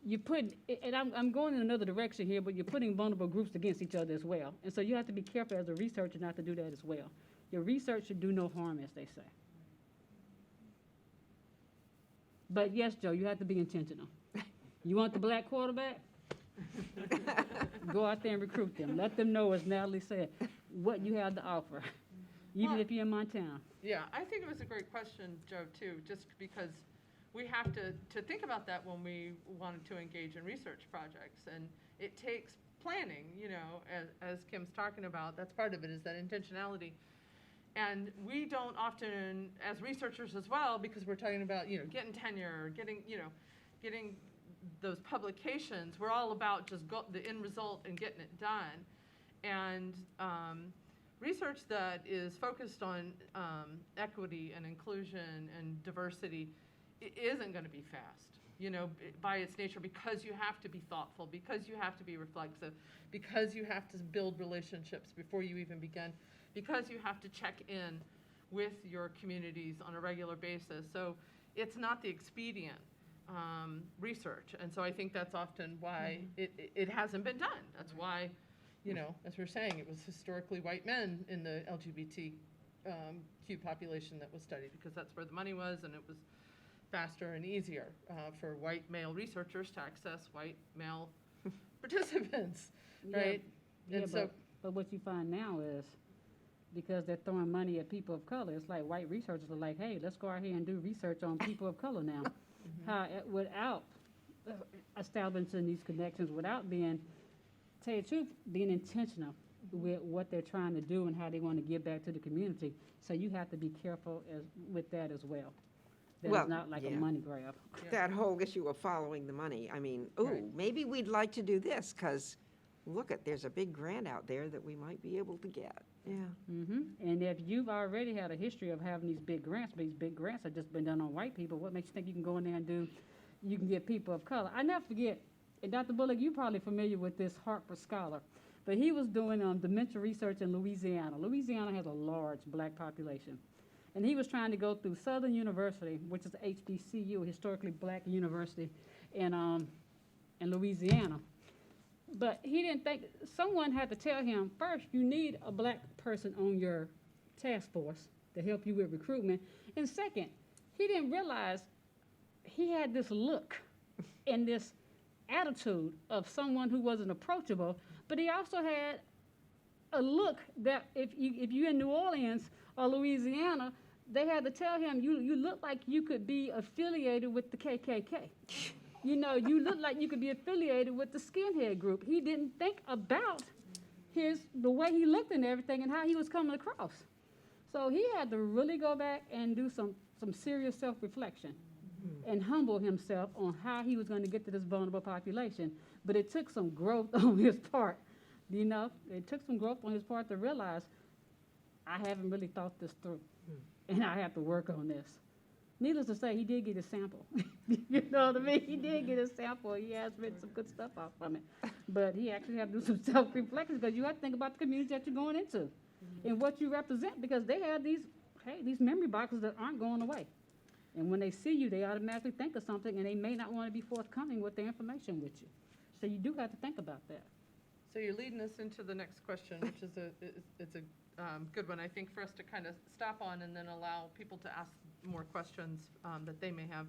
you put, and I'm going in another direction here, but you're putting vulnerable groups against each other as well. And so you have to be careful as a researcher not to do that as well. Your research should do no harm, as they say. But yes, Joe, you have to be intentional. You want the black quarterback? Go out there and recruit them. Let them know, as Natalie said, what you have to offer, even if you're in Montana. Yeah, I think it was a great question, Joe, too, just because we have to think about that when we wanted to engage in research projects. And it takes planning, as Kim's talking about. That's part of it, is that intentionality. And we don't often, as researchers as well, because we're talking about, getting tenure, getting those publications, we're all about just the end result and getting it done. And research that is focused on equity and inclusion and diversity isn't going to be fast, by its nature, because you have to be thoughtful, because you have to be reflexive, because you have to build relationships before you even begin, because you have to check in with your communities on a regular basis. So it's not the expedient research. And so I think that's often why it hasn't been done. That's why, as we're saying, it was historically white men in the LGBTQ population that was studied, because that's where the money was, and it was faster and easier for white male researchers to access white male participants, right? Yeah, And but what you find now is, because they're throwing money at people of color, it's like white researchers are like, hey, let's go out here and do research on people of color now. Without establishing these connections, without being, tell you the truth, being intentional with what they're trying to do and how they want to give back to the community. So you have to be careful with that as well. That's not like a money grab. That whole issue of following the money. I mean, maybe we'd like to do this because, look, there's a big grant out there that we might be able to get. Yeah. And if you've already had a history of having these big grants, but these big grants have just been done on white people, what makes you think you can go in there and you can get people of color? I never forget, and Dr. Bullock, you're probably familiar with this Harper scholar, but he was doing dementia research in Louisiana. Louisiana has a large black population. And he was trying to go through Southern University, which is HBCU, historically black university in Louisiana. But he didn't think, someone had to tell him, first, you need a black person on your task force to help you with recruitment. And second, he didn't realize he had this look and this attitude of someone who wasn't approachable, but he also had a look that if you're in New Orleans or Louisiana, they had to tell him, you look like you could be affiliated with the KKK. You know, you look like you could be affiliated with the skinhead group. He didn't think about the way he looked and everything and how he was coming across. So he had to really go back and do some serious self-reflection and humble himself on how he was going to get to this vulnerable population. But it took some growth on his part. You know, it took some growth on his part to realize, I haven't really thought this through, and I have to work on this. Needless to say, he did get a sample. You know what I mean? He did get a sample. He has written some good stuff out from it. But he actually had to do some self-reflection because you have to think about the community that you're going into and what you represent, because they have these memory boxes that aren't going away. And when they see you, they automatically think of something, and they may not want to be forthcoming with their information with you. So you do have to think about that. So you're leading us into the next question, which is it's a good one, I think, for us to kind of stop on and then allow people to ask more questions that they may have.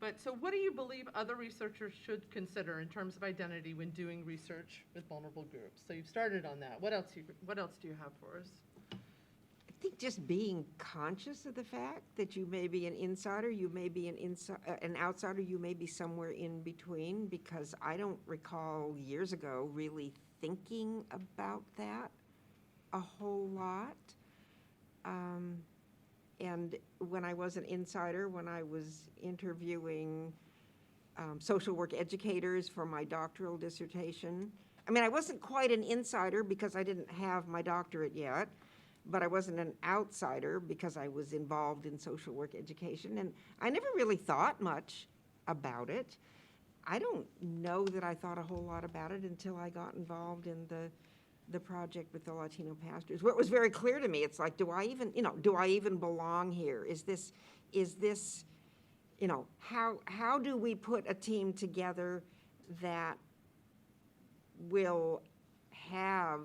But so what do you believe other researchers should consider in terms of identity when doing research with vulnerable groups? So you've started on that. What else do you have for us? I think just being conscious of the fact that you may be an insider, you may be an outsider, you may be somewhere in between, because I don't recall years ago really thinking about that a whole lot. And when I was an insider, when I was interviewing social work educators for my doctoral dissertation, I mean, I wasn't quite an insider because I didn't have my doctorate yet, but I wasn't an outsider because I was involved in social work education, and I never really thought much about it. I don't know that I thought a whole lot about it until I got involved in the project with the Latino Pastors, where it was very clear to me. It's like, do I even belong here? Is this, how do we put a team together that will have,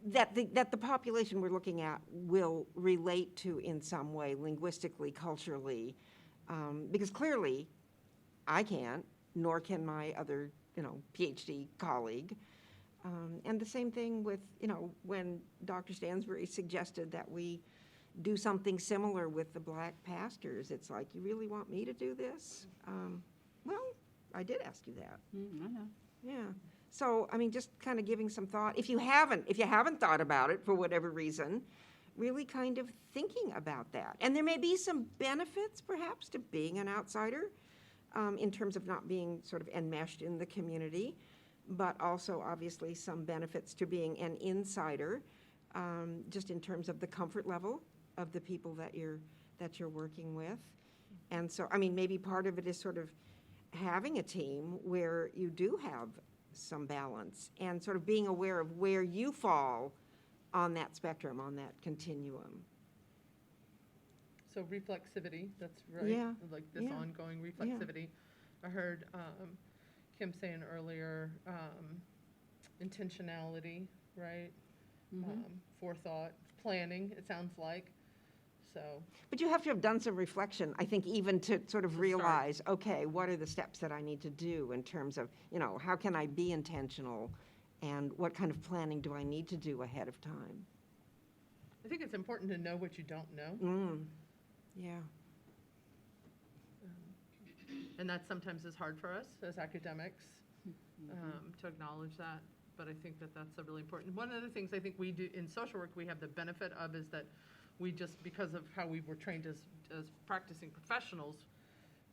that the population we're looking at will relate to in some way, linguistically, culturally, because clearly I can't, nor can my other, PhD colleague. And the same thing with, when Dr. Stansbury suggested that we do something similar with the Black pastors, it's like, you really want me to do this? Well, I did ask you that. I know. Yeah. So, I mean, just kind of giving some thought. If you haven't thought about it for whatever reason, really kind of thinking about that. And there may be some benefits, perhaps, to being an outsider in terms of not being sort of enmeshed in the community, but also obviously some benefits to being an insider, just in terms of the comfort level of the people that you're working with. And so, I mean, maybe part of it is sort of having a team where you do have some balance and sort of being aware of where you fall on that spectrum, on that continuum. So reflexivity, that's right. Yeah. Like this Yeah. ongoing reflexivity. I heard Kim saying earlier, intentionality, right? Forethought, planning, it sounds like. So. But you have to have done some reflection, I think, even to sort of realize, okay, what are the steps that I need to do in terms of, how can I be intentional, and what kind of planning do I need to do ahead of time? I think it's important to know what you don't know. Yeah. And that sometimes is hard for us as academics to acknowledge that. But I think that that's a really important. One of the things I think we do in social work, we have the benefit of is that we just, because of how we were trained as practicing professionals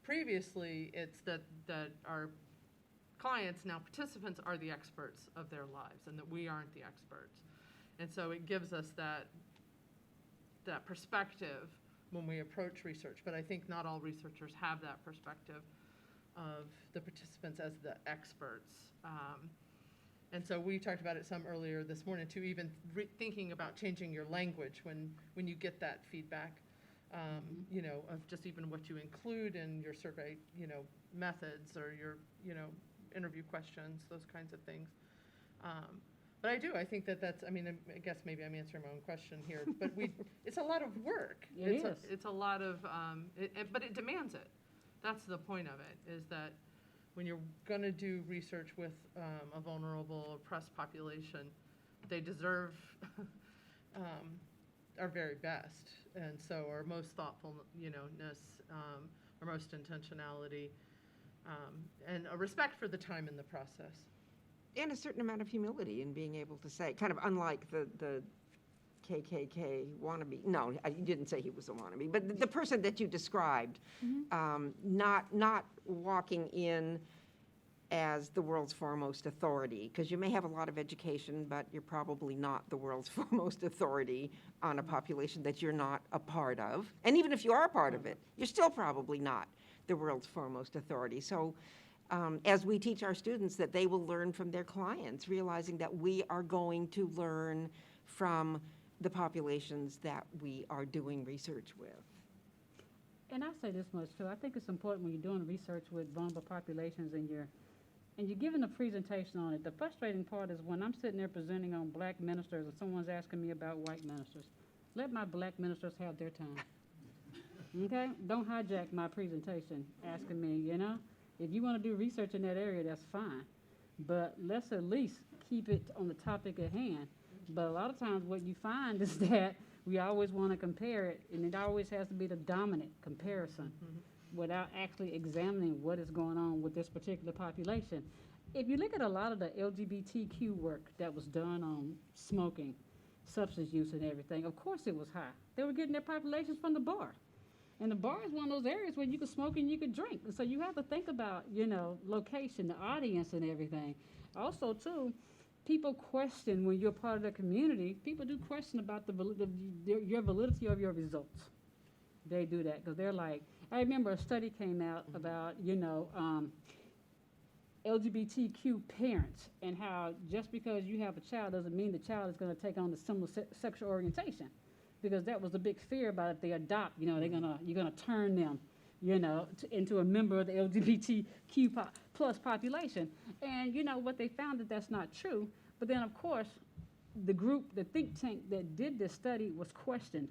previously, it's that our clients, now participants, are the experts of their lives, and that we aren't the experts. And so it gives us that perspective when we approach research. But I think not all researchers have that perspective of the participants as the experts. And so we talked about it some earlier this morning too, even thinking about changing your language when you get that feedback, you know, of just even what you include in your survey, you know, methods or your, you know, interview questions, those kinds of things. But I think that's, I mean, I guess maybe I'm answering my own question here, but it's a lot of work. It's a lot of, but it demands it. That's the point of it, is that when you're going to do research with a vulnerable, oppressed population, they deserve our very best. And so our most thoughtful, you know-ness, our most intentionality, and a respect for the time in the process. And a certain amount of humility in being able to say, kind of unlike the KKK wannabe. No, you didn't say he was a wannabe, but the person that you described, not walking in as the world's foremost authority, because you may have a lot of education, but you're probably not the world's foremost authority on a population that you're not a part of. And even if you are a part of it, you're still probably not the world's foremost authority. So as we teach our students, that they will learn from their clients, realizing that we are going to learn from the populations that we are doing research with. And I say this much too. I think it's important when you're doing research with vulnerable populations and you're giving a presentation on it. The frustrating part is when I'm sitting there presenting on black ministers and someone's asking me about white ministers. Let my black ministers have their time. Okay? Don't hijack my presentation asking me, you know? If you want to do research in that area, that's fine. But let's at least keep it on the topic at hand. But a lot of times what you find is that we always want to compare it, and it always has to be the dominant comparison without actually examining what is going on with this particular population. If you look at a lot of the LGBTQ work that was done on smoking, substance use and everything, of course it was high. They were getting their populations from the bar. And the bar is one of those areas where you could smoke and you could drink. And so you have to think about, you know, location, the audience and everything. Also, too, people question when you're part of the community. People do question about your validity of your results. They do that because they're like, I remember a study came out about, you know, LGBTQ parents and how just because you have a child doesn't mean the child is going to take on the similar sexual orientation. Because that was a big fear about if they adopt, you know, you're gonna turn them, you know, into a member of the LGBTQ plus population. And you know what they found that's not true. But then of course, the think tank that did this study was questioned.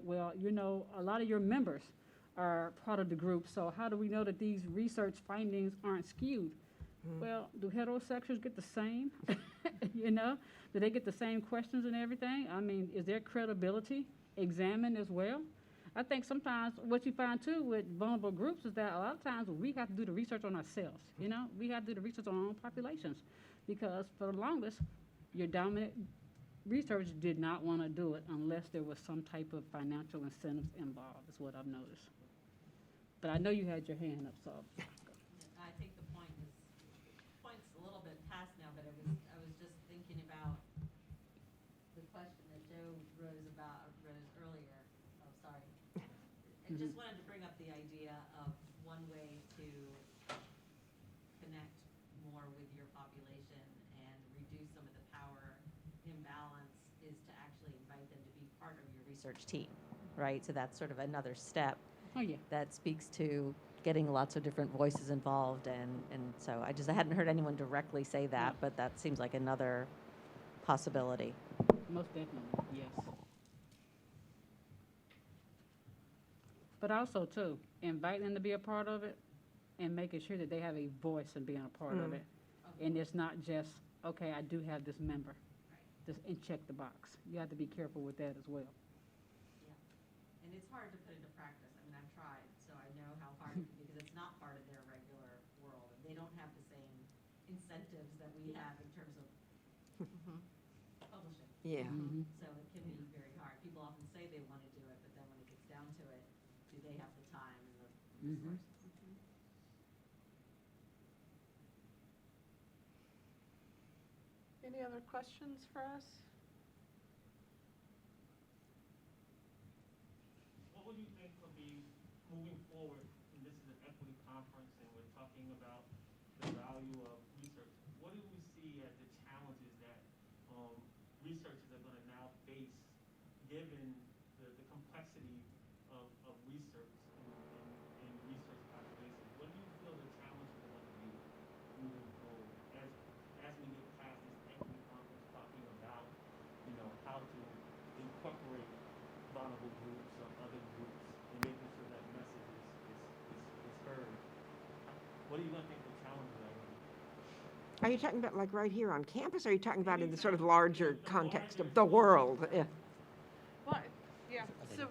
Well, you know, a lot of your members are part of the group, so how do we know that these research findings aren't skewed? Well, do heterosexuals get the same? You know, do they get the same questions and everything? I mean, is their credibility examined as well? I think sometimes what you find too with vulnerable groups is that a lot of times we have to do the research on ourselves. You know, we have to do the research on our own populations because for the longest, your dominant research did not want to do it unless there was some type of financial incentives involved, is what I've noticed. But I know you had your hand up, so. I think the point's a little bit past now, but I was just thinking about the question that Joe rose earlier. Oh, sorry. I just wanted to bring up the idea of one way to connect more with your population and reduce some of the power imbalance is to actually invite them to be part of your research team, right? So that's sort of another step. Oh, yeah. That speaks to getting lots of different voices involved, and so I hadn't heard anyone directly say that, but that seems like another possibility. Most definitely, yes. But also, too, inviting them to be a part of it and making sure that they have a voice in being a part of it. Okay. And it's not just, okay, I do have this member, just and check the box. You have to be careful with that as well. Yeah. And it's hard to put into practice. I mean, I've tried, so I know how hard it can be because it's not part of their regular world. And they don't have the same incentives that we have in terms of publishing. Yeah. Mm-hmm. So it can be very hard. People often say they want to do it, but then when it gets down to it, do they have the time and the resources? Any other questions for us? moving forward, and this is an equity conference, and we're talking about the value of research, what do we see as the challenges that researchers are going to now face, given the complexity of research and research populations? What do you feel the challenges are going to be moving forward as we get past this equity conference talking about, how to incorporate vulnerable groups or other groups and making sure that message is heard? What do you going to think the challenges are going to be? Are you talking about like right here on campus, or are you talking about in the sort of larger context of the world? Yeah. But, yeah, so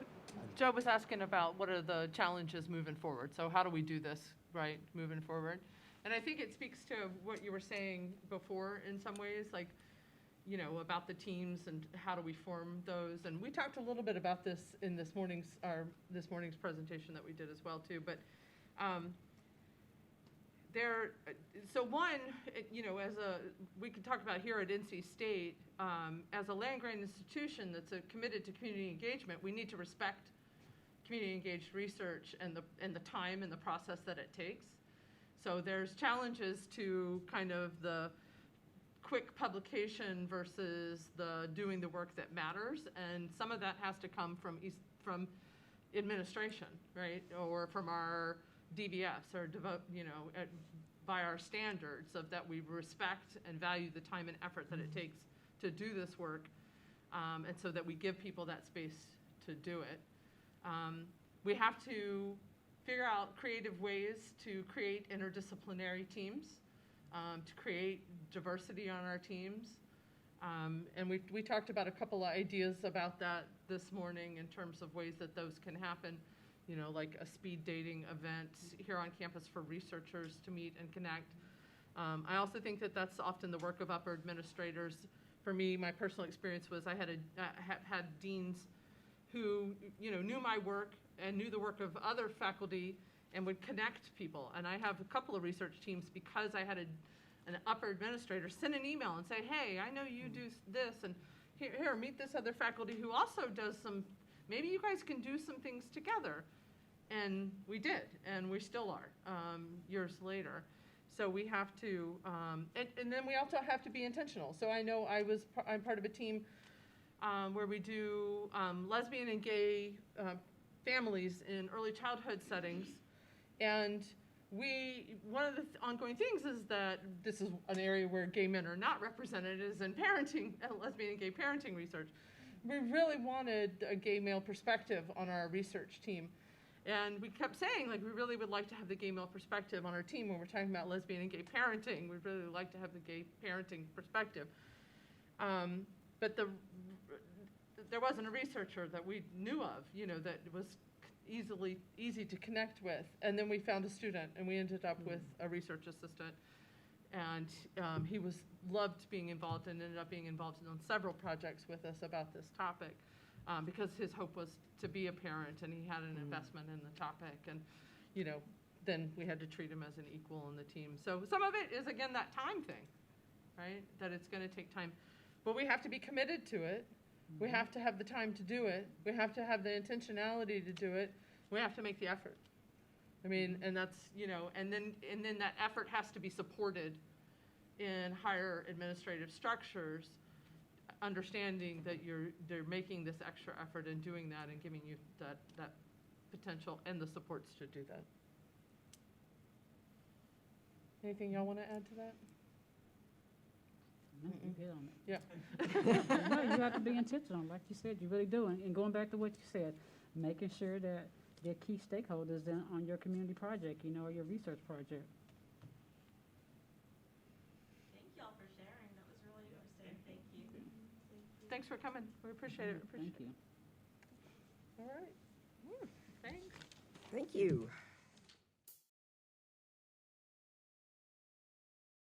Joe was asking about what are the challenges moving forward. So how do we do this, right, moving forward? And I think it speaks to what you were saying before in some ways, like, about the teams and how do we form those. And we talked a little bit about this in this morning's presentation that we did as well too. But so one, we could talk about here at NC State, as a land-grant institution that's committed to community engagement, we need to respect community engaged research and the time and the process that it takes. So there's challenges to kind of the quick publication versus the doing the work that matters, and some of that has to come from administration, right, or from our DVS or by our standards of that we respect and value the time and effort that it takes to do this work, and so that we give people that space to do it. We have to figure out creative ways to create interdisciplinary teams, to create diversity on our teams. And we talked about a couple of ideas about that this morning in terms of ways that those can happen, like a speed dating event here on campus for researchers to meet and connect. I also think that that's often the work of upper administrators. For me, my personal experience was I had deans who knew my work and knew the work of other faculty and would connect people. And I have a couple of research teams because I had an upper administrator send an email and say, hey, I know you do this, and here, meet this other faculty who also does maybe you guys can do some things together. And we did, and we still are, years later. So we have to, and then we also have to be intentional. So I know I'm part of a team where we do lesbian and gay families in early childhood settings. And one of the ongoing things is that this is an area where gay men are not represented, is in parenting, lesbian and gay parenting research. We really wanted a gay male perspective on our research team. And we kept saying, we really would like to have the gay male perspective on our team when we're talking about lesbian and gay parenting. We'd really like to have the gay parenting perspective. But there wasn't a researcher that we knew of, that was easy to connect with. And then we found a student, and we ended up with a research assistant. And he loved being involved and ended up being involved on several projects with us about this topic, because his hope was to be a parent, and he had an investment in the topic. And, then we had to treat him as an equal in the team. So some of it is, again, that time thing, right? That it's going to take time. But we have to be committed to it. We have to have the time to do it. We have to have the intentionality to do it. We have to make the effort. I mean, and that's, and then that effort has to be supported in higher administrative structures, understanding that they're making this extra effort and doing that and giving you that potential and the supports to do that. Anything y'all want to add to that? No, you hit on it. Yeah. No, you have to be intentional, like you said, you really do. And going back to what you said, making sure that they're key stakeholders on your community project, or your research project. Thank y'all for sharing. That was really interesting. Thank you. Thanks for coming. We appreciate it. Thank you. All right. Thanks. Thank you.